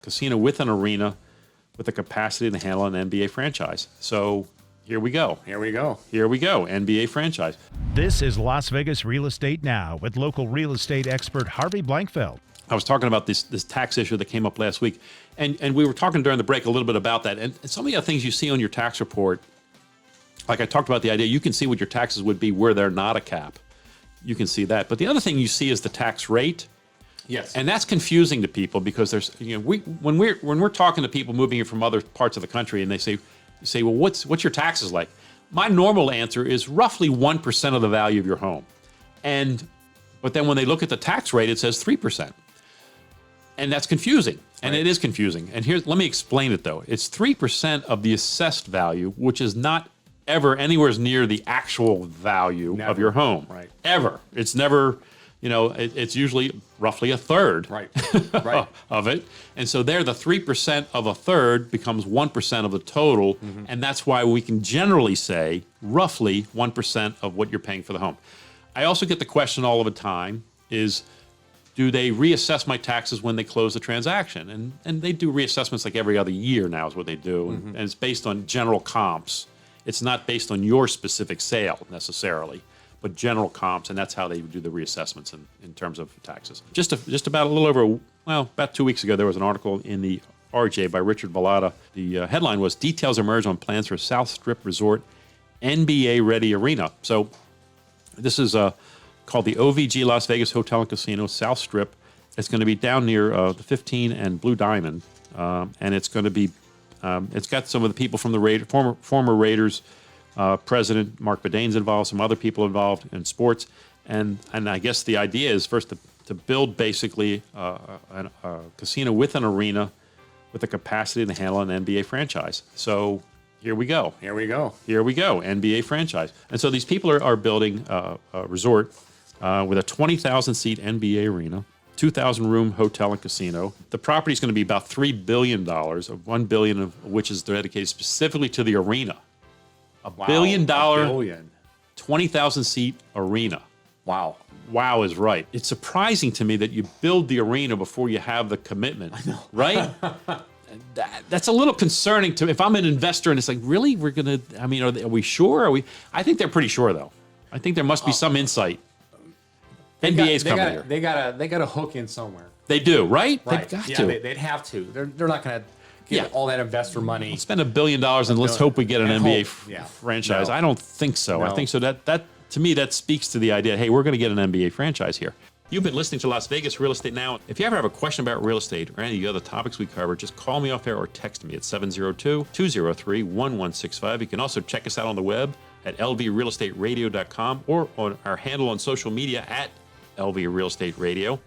casino with an arena with the capacity to handle an NBA franchise. So here we go. Here we go. Here we go. NBA franchise. This is Las Vegas Real Estate Now with local real estate expert Harvey Blankfeld. I was talking about this tax issue that came up last week, and we were talking during the break a little bit about that. And some of the things you see on your tax report, like I talked about the idea, you can see what your taxes would be were there not a cap. You can see that. But the other thing you see is the tax rate. Yes. And that's confusing to people because there's, when we're talking to people moving in from other parts of the country and they say, well, what's your taxes like? My normal answer is roughly 1% of the value of your home. But then when they look at the tax rate, it says 3%. And that's confusing. And Right. it is confusing. And let me explain it though. It's 3% of the assessed value, which is not ever anywhere near the actual value of your home. Right. Ever. It's never, it's usually roughly a third Right. of it. And so there, the 3% of a third becomes 1% of the total. Mm-hmm. And that's why we can generally say roughly 1% of what you're paying for the home. I also get the question all of the time is, do they reassess my taxes when they close the transaction? And they do reassessments like every other year now is what they do. Mm-hmm. And it's based on general comps. It's not based on your specific sale necessarily, but general comps, and that's how they do the reassessments in terms of taxes. Just about a little over, about 2 weeks ago, there was an article in the RJ by Richard Bellata. The headline was, Details Emerge on Plans for South Strip Resort NBA-Ready Arena. So this is called the OVG Las Vegas Hotel and Casino South Strip. It's going to be down near the 15 and Blue Diamond, and it's going to be, it's got some of the people from the former Raiders, President Mark Badain's involved, some other people involved in sports, and I guess the idea is first to build basically a casino with an arena with the capacity to handle an NBA franchise. So here we go. Here we go. Here we go, NBA franchise. And so these people are building a resort with a 20,000-seat NBA arena, 2,000-room hotel and casino. The property is going to be about $3 billion, of $1 billion of which is dedicated specifically to the arena. Wow. $1 billion, Billion. 20,000-seat arena. Wow. Wow is right. It's surprising to me that you build the arena before you have the commitment, right? That's a little concerning to me. If I'm an investor and it's like, really, we're going to, are we sure? I think they're pretty sure, though. I think there must be some insight. NBA's coming here. They got a hook in somewhere. They do, right? Right. They've got yeah, to. They'd have to. They're not going to give all that investor money. Let's spend $1 billion and let's hope we get an And NBA hope. franchise. No. I don't think so. I No. think so that to me, that speaks to the idea, hey, we're going to get an NBA franchise here. You've been listening to Las Vegas Real Estate Now. If you ever have a question about real estate or any of the other topics we cover, just call me off air or text me at 702-203-1165. You can also check us out on the web at lvrealestateradio.com or on our handle on social media at LV Real Estate Radio.